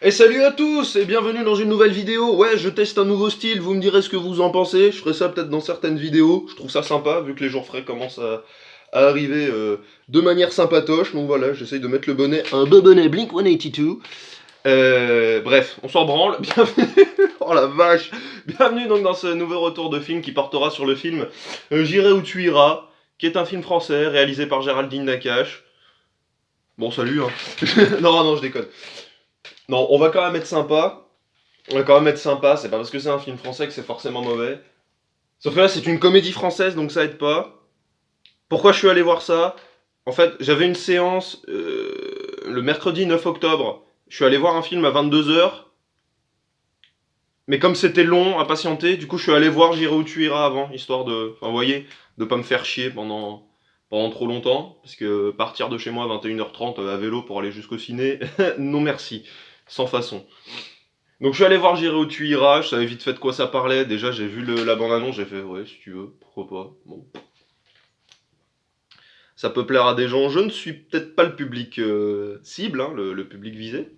Et salut à tous et bienvenue dans une nouvelle vidéo. Ouais, je teste un nouveau style, vous me direz ce que vous en pensez. Je ferai ça peut-être dans certaines vidéos. Je trouve ça sympa vu que les jours frais commencent à arriver de manière sympatoche. Donc voilà, j'essaye de mettre le bonnet, un beau bonnet Blink-182. Bref, on s'en branle. Bienvenue. Oh la vache. Bienvenue donc dans ce nouveau retour de film qui portera sur le film J'irai où tu iras, qui est un film français réalisé par Géraldine Nakache. Bon, salut, hein. Non, non, je déconne. Non, on va quand même être sympa. On va quand même être sympa, c'est pas parce que c'est un film français que c'est forcément mauvais. Sauf que là, c'est une comédie française, donc ça aide pas. Pourquoi je suis allé voir ça? En fait, j'avais une séance le mercredi 9 octobre. Je suis allé voir un film à 22h. Mais comme c'était long à patienter, du coup, je suis allé voir J'irai où tu iras avant, histoire de. Enfin, vous voyez, de pas me faire chier pendant trop longtemps. Parce que partir de chez moi à 21h30 à vélo pour aller jusqu'au ciné, non merci. Sans façon. Donc je suis allé voir J'irai où tu iras, je savais vite fait de quoi ça parlait, déjà j'ai vu la bande-annonce, j'ai fait ouais si tu veux, pourquoi pas, bon. Ça peut plaire à des gens, je ne suis peut-être pas le public cible, hein, le public visé.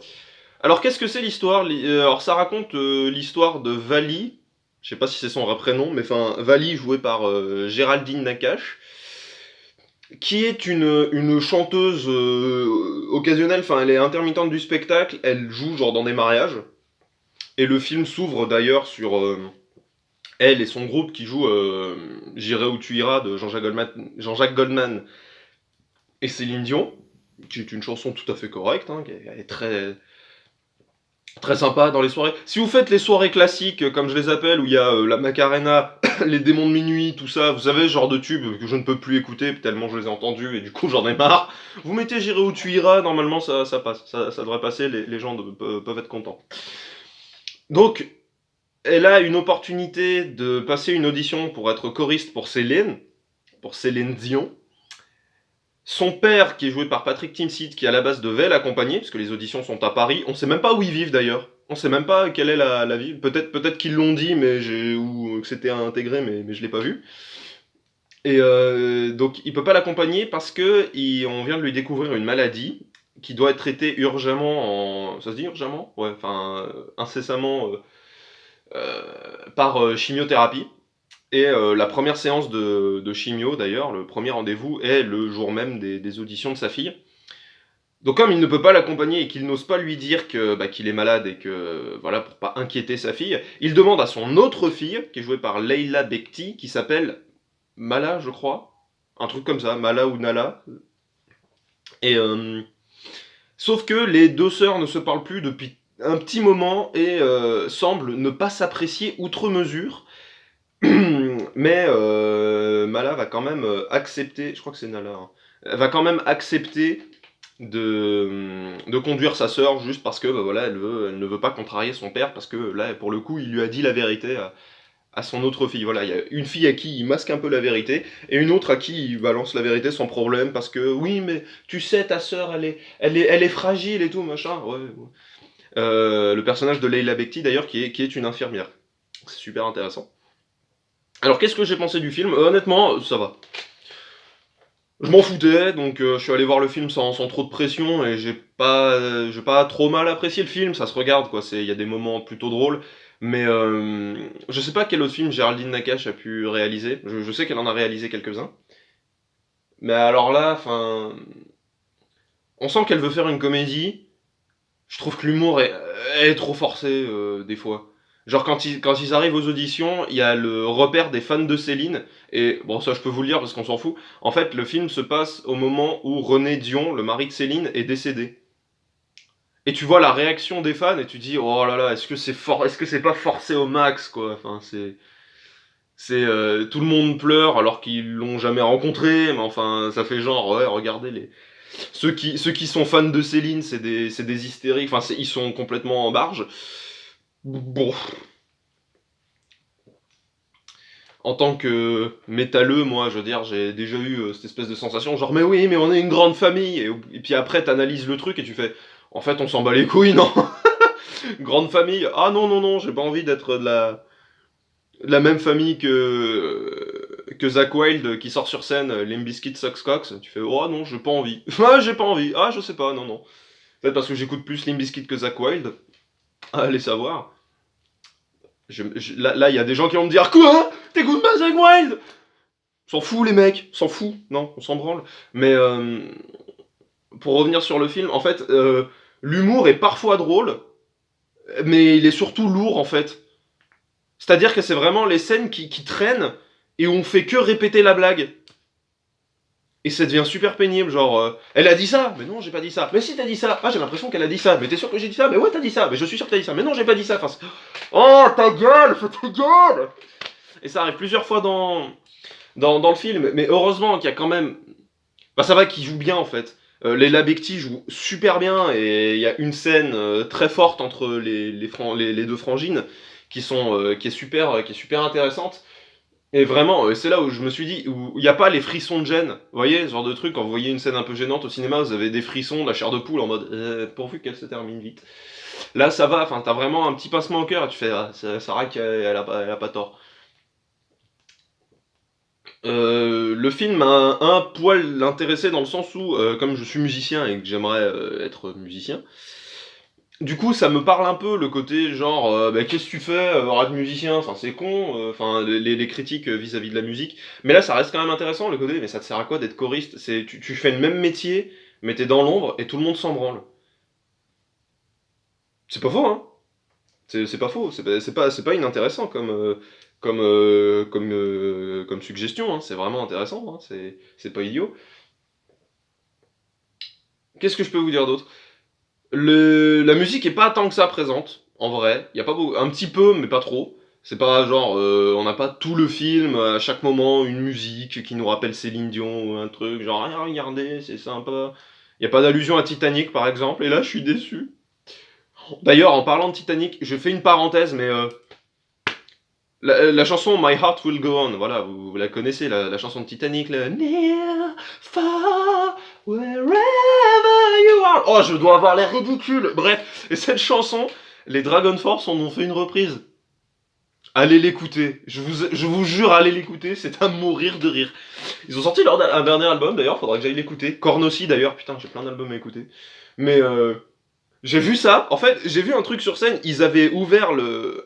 Alors qu'est-ce que c'est l'histoire Alors ça raconte l'histoire de Vali, je sais pas si c'est son vrai prénom, mais enfin Vali joué par Géraldine Nakache, qui est une chanteuse occasionnelle, enfin elle est intermittente du spectacle, elle joue genre dans des mariages, et le film s'ouvre d'ailleurs sur elle et son groupe qui joue J'irai où tu iras de Jean-Jacques Goldman et Céline Dion, qui est une chanson tout à fait correcte, hein, qui est très, très sympa dans les soirées. Si vous faites les soirées classiques, comme je les appelle, où il y a la Macarena, les démons de minuit, tout ça, vous savez, ce genre de tubes que je ne peux plus écouter tellement je les ai entendus et du coup j'en ai marre, vous mettez J'irai où tu iras, normalement ça passe, ça devrait passer, les gens peuvent être contents. Donc, elle a une opportunité de passer une audition pour être choriste pour Céline Dion. Son père, qui est joué par Patrick Timsit, qui à la base devait l'accompagner, parce que les auditions sont à Paris, on sait même pas où ils vivent d'ailleurs. On sait même pas quelle est la ville. Peut-être qu'ils l'ont dit, ou que c'était intégré, mais je l'ai pas vu. Et donc il peut pas l'accompagner parce que on vient de lui découvrir une maladie qui doit être traitée urgemment Ça se dit urgemment? Ouais, enfin incessamment par chimiothérapie. Et la première séance de chimio, d'ailleurs, le premier rendez-vous, est le jour même des auditions de sa fille. Donc comme il ne peut pas l'accompagner et qu'il n'ose pas lui dire qu'il est malade et que, voilà, pour pas inquiéter sa fille, il demande à son autre fille, qui est jouée par Leila Bekti, qui s'appelle Mala, je crois. Un truc comme ça, Mala ou Nala. Et sauf que les deux sœurs ne se parlent plus depuis un petit moment et semblent ne pas s'apprécier outre mesure. Mais Mala va quand même accepter, je crois que c'est Nala, hein, elle va quand même accepter de conduire sa sœur juste parce que voilà, elle ne veut pas contrarier son père parce que là, pour le coup, il lui a dit la vérité à son autre fille. Voilà, il y a une fille à qui il masque un peu la vérité et une autre à qui il balance la vérité sans problème parce que oui, mais tu sais, ta sœur, elle est fragile et tout machin. Ouais, ouais. Le personnage de Leila Bekti d'ailleurs qui est une infirmière. C'est super intéressant. Alors qu'est-ce que j'ai pensé du film? Honnêtement, ça va. Je m'en foutais, donc je suis allé voir le film sans trop de pression et j'ai pas trop mal apprécié le film, ça se regarde quoi, il y a des moments plutôt drôles, mais je sais pas quel autre film Géraldine Nakache a pu réaliser, je sais qu'elle en a réalisé quelques-uns, mais alors là, enfin, on sent qu'elle veut faire une comédie, je trouve que l'humour est trop forcé des fois. Genre quand ils arrivent aux auditions, il y a le repère des fans de Céline, et bon ça je peux vous le dire parce qu'on s'en fout. En fait le film se passe au moment où René Dion, le mari de Céline, est décédé. Et tu vois la réaction des fans et tu dis oh là là, est-ce que c'est pas forcé au max quoi. Enfin tout le monde pleure alors qu'ils l'ont jamais rencontré, mais enfin ça fait genre ouais regardez ceux qui sont fans de Céline, c'est des hystériques, enfin ils sont complètement en barge. Bon, en tant que métalleux, moi, je veux dire, j'ai déjà eu cette espèce de sensation, genre, mais oui, mais on est une grande famille, et puis après, t'analyses le truc et tu fais, en fait, on s'en bat les couilles, non? Grande famille, ah non, non, non, j'ai pas envie d'être de la même famille que Zach Wilde qui sort sur scène, Limp Bizkit Sucks Cox, tu fais, oh non, j'ai pas envie, ah, j'ai pas envie, ah, je sais pas, non, non. Peut-être parce que j'écoute plus Limp Bizkit que Zach Wilde, Allez savoir. Là, il y a des gens qui vont me dire quoi? T'écoutes pas Zack Wild? S'en fout les mecs, s'en fout. Non, on s'en branle. Mais pour revenir sur le film, en fait, l'humour est parfois drôle, mais il est surtout lourd en fait. C'est-à-dire que c'est vraiment les scènes qui traînent et où on fait que répéter la blague. Et ça devient super pénible, genre, elle a dit ça, mais non, j'ai pas dit ça. Mais si t'as dit ça, ah j'ai l'impression qu'elle a dit ça, mais t'es sûr que j'ai dit ça, mais ouais t'as dit ça, mais je suis sûr que t'as dit ça, mais non j'ai pas dit ça. Enfin, oh ta gueule, fais ta gueule. Et ça arrive plusieurs fois dans le film, mais heureusement qu'il y a quand même, bah ça va qu'il joue bien en fait. Leila Bekti joue super bien et il y a une scène très forte entre les deux frangines qui est super intéressante. Et vraiment, c'est là où je me suis dit, où il n'y a pas les frissons de gêne. Vous voyez, ce genre de truc, quand vous voyez une scène un peu gênante au cinéma, vous avez des frissons, de la chair de poule en mode pourvu qu'elle se termine vite. Là, ça va, enfin, t'as vraiment un petit pincement au cœur et tu fais, ah, Sarah qu'elle a pas tort. Le film m'a un poil intéressé dans le sens où, comme je suis musicien et que j'aimerais être musicien, du coup, ça me parle un peu le côté genre, bah, qu'est-ce que tu fais, arrête musicien, enfin c'est con, enfin les critiques vis-à-vis de la musique. Mais là, ça reste quand même intéressant le côté, mais ça te sert à quoi d'être choriste? C'est tu fais le même métier, mais t'es dans l'ombre et tout le monde s'en branle. C'est pas faux, hein? C'est pas faux, c'est pas inintéressant comme suggestion, hein. C'est vraiment intéressant, hein. C'est pas idiot. Qu'est-ce que je peux vous dire d'autre? La musique est pas tant que ça présente, en vrai. Il y a pas beaucoup, un petit peu, mais pas trop. C'est pas genre, on n'a pas tout le film, à chaque moment, une musique qui nous rappelle Céline Dion ou un truc, genre, ah, regardez, c'est sympa. Il y a pas d'allusion à Titanic, par exemple, et là, je suis déçu. D'ailleurs, en parlant de Titanic, je fais une parenthèse, mais la chanson My Heart Will Go On, voilà, vous la connaissez, la chanson de Titanic, le Near, far, wherever you are. Oh, je dois avoir l'air ridicule. Bref, et cette chanson, les Dragon Force en ont fait une reprise. Allez l'écouter, je vous jure, allez l'écouter, c'est à mourir de rire. Ils ont sorti un dernier album, d'ailleurs, faudra que j'aille l'écouter. Korn aussi, d'ailleurs, putain, j'ai plein d'albums à écouter. Mais j'ai vu ça, en fait, j'ai vu un truc sur scène, ils avaient ouvert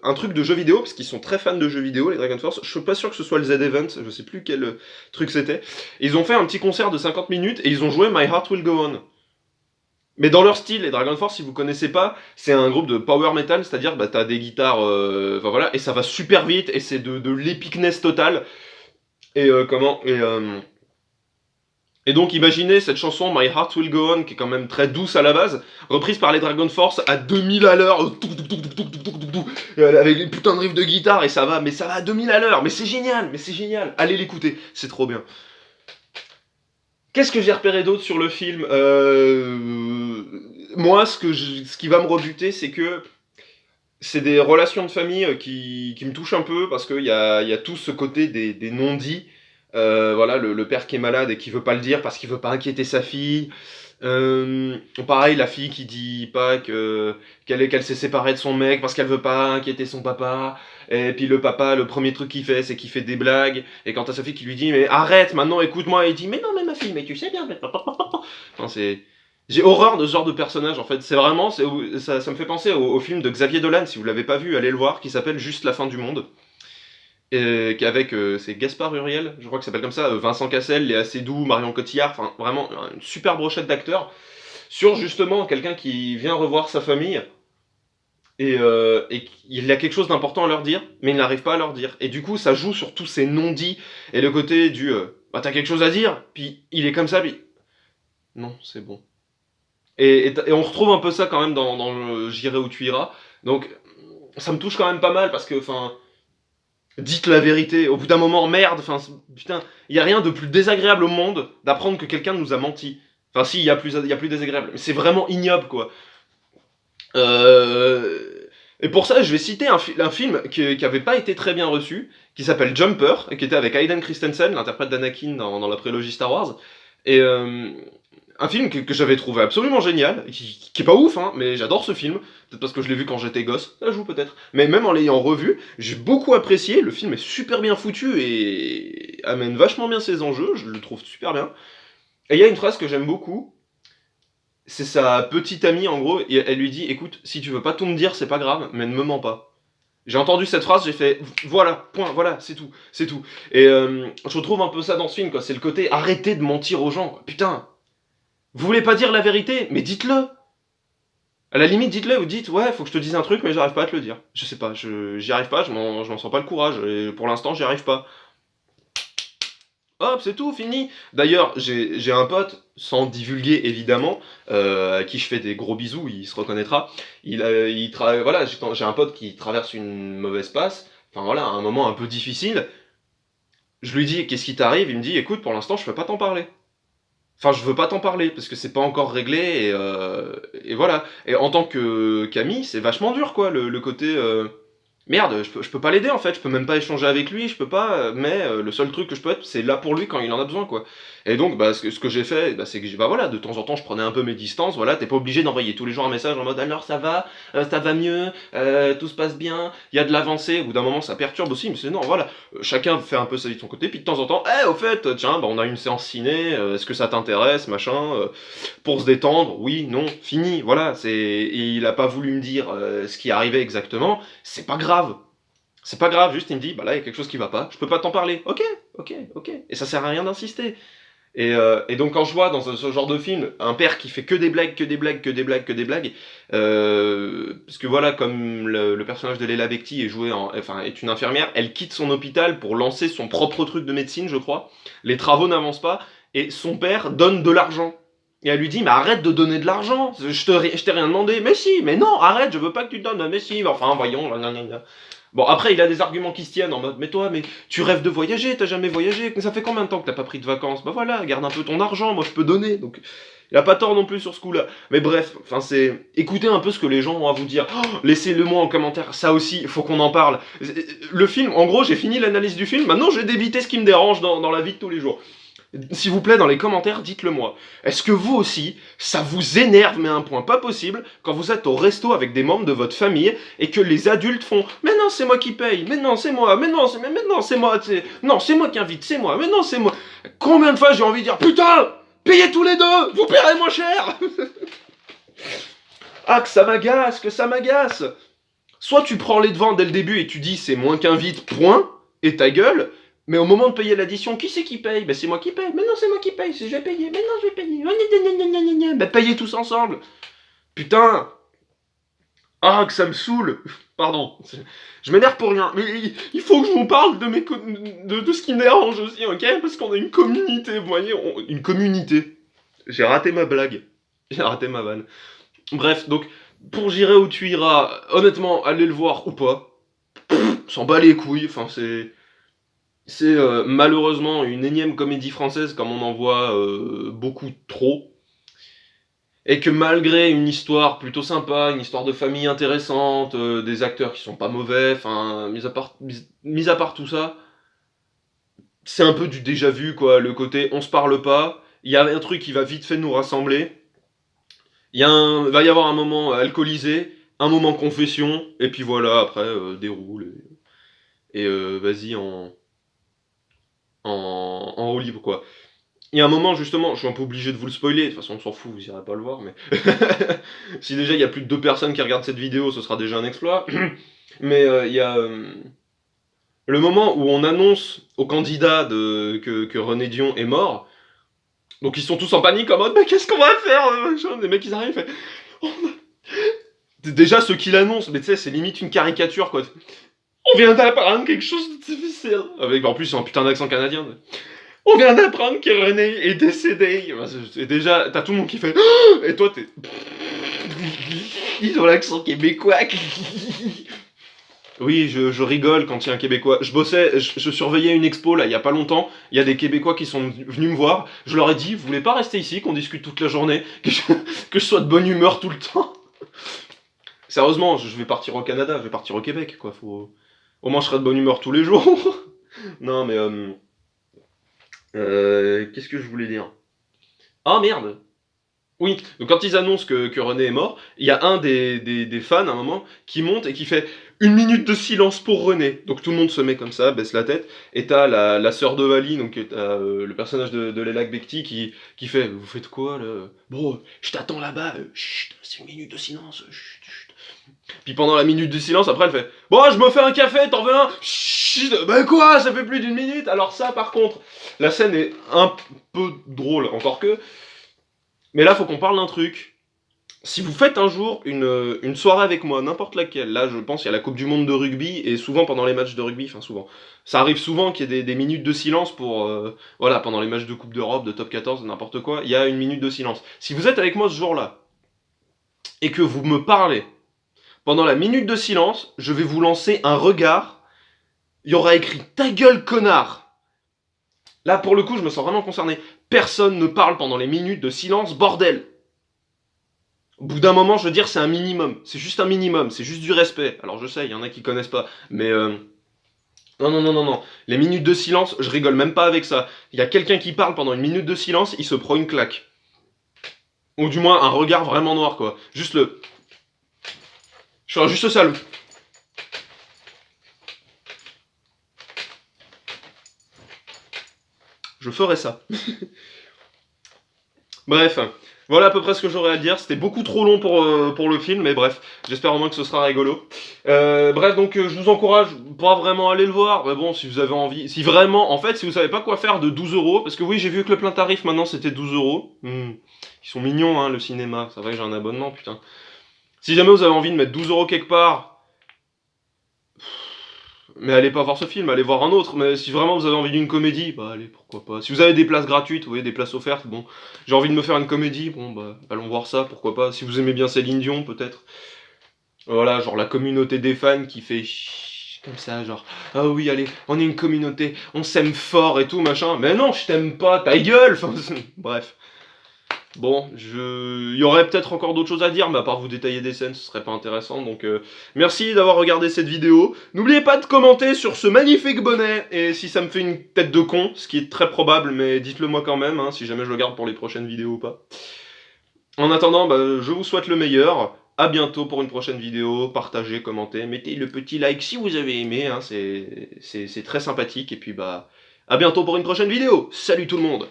un truc de jeux vidéo, parce qu'ils sont très fans de jeux vidéo, les Dragon Force, je suis pas sûr que ce soit le Z-Event, je sais plus quel truc c'était. Ils ont fait un petit concert de 50 minutes, et ils ont joué My Heart Will Go On. Mais dans leur style, les Dragon Force, si vous connaissez pas, c'est un groupe de power metal, c'est-à-dire bah t'as des guitares, enfin voilà, et ça va super vite, et c'est de l'epicness totale. Et et donc imaginez cette chanson My Heart Will Go On, qui est quand même très douce à la base, reprise par les Dragon Force à 2000 à l'heure, avec les putains de riffs de guitare, et ça va, mais ça va à 2000 à l'heure, mais c'est génial, allez l'écouter, c'est trop bien. Qu'est-ce que j'ai repéré d'autre sur le film? Moi, ce qui va me rebuter, c'est que c'est des relations de famille qui me touchent un peu, parce qu'il y a tout ce côté des non-dits. Voilà, le père qui est malade et qui veut pas le dire parce qu'il veut pas inquiéter sa fille. Pareil, la fille qui dit pas qu'elle s'est séparée de son mec parce qu'elle veut pas inquiéter son papa. Et puis le papa, le premier truc qu'il fait, c'est qu'il fait des blagues. Et quand t'as sa fille qui lui dit mais arrête, maintenant écoute-moi, il dit mais non mais ma fille, mais tu sais bien. Enfin, j'ai horreur de ce genre de personnage en fait. C'est vraiment, ça me fait penser au film de Xavier Dolan, si vous l'avez pas vu, allez le voir, qui s'appelle Juste la fin du monde. Qu'avec c'est Gaspard Uriel, je crois que ça s'appelle comme ça, Vincent Cassel, Léa Seydoux, Marion Cotillard, enfin vraiment une super brochette d'acteurs sur justement quelqu'un qui vient revoir sa famille et il a quelque chose d'important à leur dire, mais il n'arrive pas à leur dire. Et du coup, ça joue sur tous ces non-dits et le côté du bah t'as quelque chose à dire, puis il est comme ça, puis non, c'est bon. Et on retrouve un peu ça quand même dans le J'irai où tu iras. Donc ça me touche quand même pas mal parce que enfin dites la vérité. Au bout d'un moment, merde, enfin, putain, il y a rien de plus désagréable au monde d'apprendre que quelqu'un nous a menti. Enfin, si, il y a plus désagréable. Mais c'est vraiment ignoble, quoi. Et pour ça, je vais citer un film qui avait pas été très bien reçu, qui s'appelle Jumper, et qui était avec Hayden Christensen, l'interprète d'Anakin dans la prélogie Star Wars. Et un film que j'avais trouvé absolument génial, qui est pas ouf, hein, mais j'adore ce film. Peut-être parce que je l'ai vu quand j'étais gosse, ça joue peut-être. Mais même en l'ayant revu, j'ai beaucoup apprécié. Le film est super bien foutu et amène vachement bien ses enjeux. Je le trouve super bien. Et il y a une phrase que j'aime beaucoup. c'est sa petite amie en gros, et elle lui dit écoute, si tu veux pas tout me dire, c'est pas grave, mais ne me mens pas. J'ai entendu cette phrase, j'ai fait voilà, point, voilà, c'est tout, c'est tout. Et je retrouve un peu ça dans ce film, quoi. C'est le côté arrêtez de mentir aux gens. Putain, vous voulez pas dire la vérité, mais dites-le. À la limite, dites-le ou dites ouais, faut que je te dise un truc, mais j'arrive pas à te le dire. Je sais pas, j'y arrive pas, je m'en sens pas le courage. Et pour l'instant, j'y arrive pas. Hop, c'est tout, fini. D'ailleurs, j'ai un pote, sans divulguer évidemment, à qui je fais des gros bisous, il se reconnaîtra. Voilà, j'ai un pote qui traverse une mauvaise passe, enfin voilà, un moment un peu difficile. Je lui dis, qu'est-ce qui t'arrive? Il me dit, écoute, pour l'instant, je peux pas t'en parler. Enfin, je veux pas t'en parler, parce que c'est pas encore réglé, et voilà. Et en tant que Camille, c'est vachement dur, quoi, le côté... Merde, je peux pas l'aider en fait, je peux même pas échanger avec lui, je peux pas, mais le seul truc que je peux être, c'est là pour lui quand il en a besoin, quoi. Et donc, bah, ce que j'ai fait, bah, c'est que, bah voilà, de temps en temps, je prenais un peu mes distances, voilà, t'es pas obligé d'envoyer tous les jours un message en mode alors ça va mieux, tout se passe bien, il y a de l'avancée, au bout d'un moment ça perturbe aussi, mais c'est non, voilà, chacun fait un peu sa vie de son côté, puis de temps en temps, au fait, tiens, bah, on a une séance ciné, est-ce que ça t'intéresse, machin, pour se détendre, oui, non, fini, voilà, et il a pas voulu me dire ce qui arrivait exactement, c'est pas grave. C'est pas grave, juste il me dit, bah là il y a quelque chose qui va pas, je peux pas t'en parler. Ok, ok, ok. Et ça sert à rien d'insister. Et donc quand je vois dans ce genre de film un père qui fait que des blagues, que des blagues, que des blagues, que des blagues, parce que voilà, comme le personnage de Leila Bekti est une infirmière, elle quitte son hôpital pour lancer son propre truc de médecine, je crois. Les travaux n'avancent pas, et son père donne de l'argent. Et elle lui dit, mais arrête de donner de l'argent, je t'ai rien demandé. Mais si, mais non, arrête, je veux pas que tu donnes. Mais si, enfin voyons, nanana. Bon, après, il a des arguments qui se tiennent en mode, mais toi, mais tu rêves de voyager, t'as jamais voyagé, ça fait combien de temps que t'as pas pris de vacances? Bah voilà, garde un peu ton argent, moi je peux donner, donc il a pas tort non plus sur ce coup-là. Mais bref, enfin c'est, écoutez un peu ce que les gens ont à vous dire, laissez-le moi en commentaire, ça aussi, faut qu'on en parle. Le film, en gros, j'ai fini l'analyse du film, maintenant je vais débiter ce qui me dérange dans la vie de tous les jours. S'il vous plaît, dans les commentaires, dites-le moi. Est-ce que vous aussi, ça vous énerve, mais à un point pas possible, quand vous êtes au resto avec des membres de votre famille et que les adultes font mais non, c'est moi qui paye, mais non, c'est moi, mais non, c'est moi, non, c'est moi qui invite, c'est moi, mais non, c'est moi. Combien de fois j'ai envie de dire putain, payez tous les deux, vous paierez moins cher. Ah, que ça m'agace. Soit tu prends les devants dès le début et tu dis c'est moins qu'un vide, point, et ta gueule, mais au moment de payer l'addition, qui c'est qui paye? Ben c'est moi qui paye. Mais non, c'est moi qui paye, je vais payer. Mais non, je vais payer. Ben payez tous ensemble. Putain. Ah, que ça me saoule. Pardon. Je m'énerve pour rien. Mais il faut que je vous parle de ce qui me dérange aussi, ok? Parce qu'on a une communauté, vous voyez, une communauté. J'ai raté ma blague. J'ai raté ma vanne. Bref, donc, pour J'irai où tu iras, honnêtement, allez le voir ou pas. S'en bat les couilles, enfin c'est malheureusement une énième comédie française comme on en voit beaucoup trop. Et que malgré une histoire plutôt sympa, une histoire de famille intéressante, des acteurs qui sont pas mauvais, enfin, mis à part tout ça, c'est un peu du déjà vu quoi, le côté on se parle pas, il y a un truc qui va vite fait nous rassembler, va y avoir un moment alcoolisé, un moment confession, et puis voilà, après déroule, vas-y en haut libre quoi. Il y a un moment justement, je suis un peu obligé de vous le spoiler, de toute façon on s'en fout, vous irez pas le voir, mais si déjà il y a plus de 2 personnes qui regardent cette vidéo, ce sera déjà un exploit. Mais il y a le moment où on annonce aux candidats que René Dion est mort, donc ils sont tous en panique en mode mais qu'est-ce qu'on va faire Les mecs ils arrivent, fait, oh, déjà ceux qui l'annoncent, mais tu sais c'est limite une caricature quoi. On vient d'apprendre quelque chose de difficile. Avec en plus un putain d'accent canadien. On vient d'apprendre que René est décédé. Et déjà, t'as tout le monde qui fait. Et toi, t'es. Ils ont l'accent québécois. Oui, je rigole quand il y a un Québécois. Je surveillais une expo là, il y a pas longtemps. Il y a des Québécois qui sont venus me voir. Je leur ai dit, vous voulez pas rester ici, qu'on discute toute la journée, que je sois de bonne humeur tout le temps. Sérieusement, je vais partir au Canada, je vais partir au Québec, quoi. Au moins, je serai de bonne humeur tous les jours. Non, mais qu'est-ce que je voulais dire? Ah merde! Oui, donc quand ils annoncent que René est mort, il y a un des fans, à un moment, qui monte et qui fait une minute de silence pour René. Donc tout le monde se met comme ça, baisse la tête, et t'as la sœur de Vali, donc t'as le personnage de Leila Bekti, qui fait vous faites quoi là? Bon, je t'attends là-bas, chut, c'est une minute de silence, chut, chut. Puis pendant la minute de silence, après elle fait bon, je me fais un café, t'en veux un? Chut, bah quoi, ça fait plus d'une minute. Alors ça, par contre, la scène est un peu drôle, encore que. Mais là, faut qu'on parle d'un truc. Si vous faites un jour une soirée avec moi, n'importe laquelle, là je pense qu'il y a la Coupe du Monde de rugby, et souvent pendant les matchs de rugby, enfin souvent, ça arrive souvent qu'il y ait des minutes de silence pour, voilà, pendant les matchs de Coupe d'Europe, de Top 14, n'importe quoi, il y a une minute de silence. Si vous êtes avec moi ce jour-là, et que vous me parlez, pendant la minute de silence, je vais vous lancer un regard, il y aura écrit ta gueule connard. Là pour le coup je me sens vraiment concerné. Personne ne parle pendant les minutes de silence, bordel. Au bout d'un moment, je veux dire, c'est un minimum. C'est juste un minimum, c'est juste du respect. Alors je sais, il y en a qui connaissent pas, mais non, non, non, non, non. Les minutes de silence, je rigole même pas avec ça. Il y a quelqu'un qui parle pendant une minute de silence, il se prend une claque. Ou du moins un regard vraiment noir, quoi. Juste le... Je ferai juste ça, le... Je ferai ça. Bref, voilà à peu près ce que j'aurais à dire. C'était beaucoup trop long pour le film, mais bref, j'espère au moins que ce sera rigolo. Bref, donc je vous encourage pas vraiment à aller le voir. Mais bon, si vous avez envie, si vraiment, en fait, si vous savez pas quoi faire de 12 €, parce que oui, j'ai vu que le plein tarif maintenant c'était 12 €. Ils sont mignons, hein, le cinéma. C'est vrai que j'ai un abonnement, putain. Si jamais vous avez envie de mettre 12 € quelque part, mais allez pas voir ce film, allez voir un autre. Mais si vraiment vous avez envie d'une comédie, bah allez, pourquoi pas. Si vous avez des places gratuites, vous voyez, des places offertes, bon, j'ai envie de me faire une comédie, bon bah allons voir ça, pourquoi pas. Si vous aimez bien Céline Dion, peut-être. Voilà, genre la communauté des fans qui fait comme ça, genre ah oui, allez, on est une communauté, on s'aime fort et tout, machin. Mais non, je t'aime pas, ta gueule. Enfin, bref. Bon, il y aurait peut-être encore d'autres choses à dire, mais à part vous détailler des scènes, ce serait pas intéressant. Donc, merci d'avoir regardé cette vidéo. N'oubliez pas de commenter sur ce magnifique bonnet, et si ça me fait une tête de con, ce qui est très probable, mais dites-le moi quand même, hein, si jamais je le garde pour les prochaines vidéos ou pas. En attendant, bah, je vous souhaite le meilleur. À bientôt pour une prochaine vidéo. Partagez, commentez, mettez le petit like si vous avez aimé, hein, c'est très sympathique. Et puis, bah, à bientôt pour une prochaine vidéo. Salut tout le monde!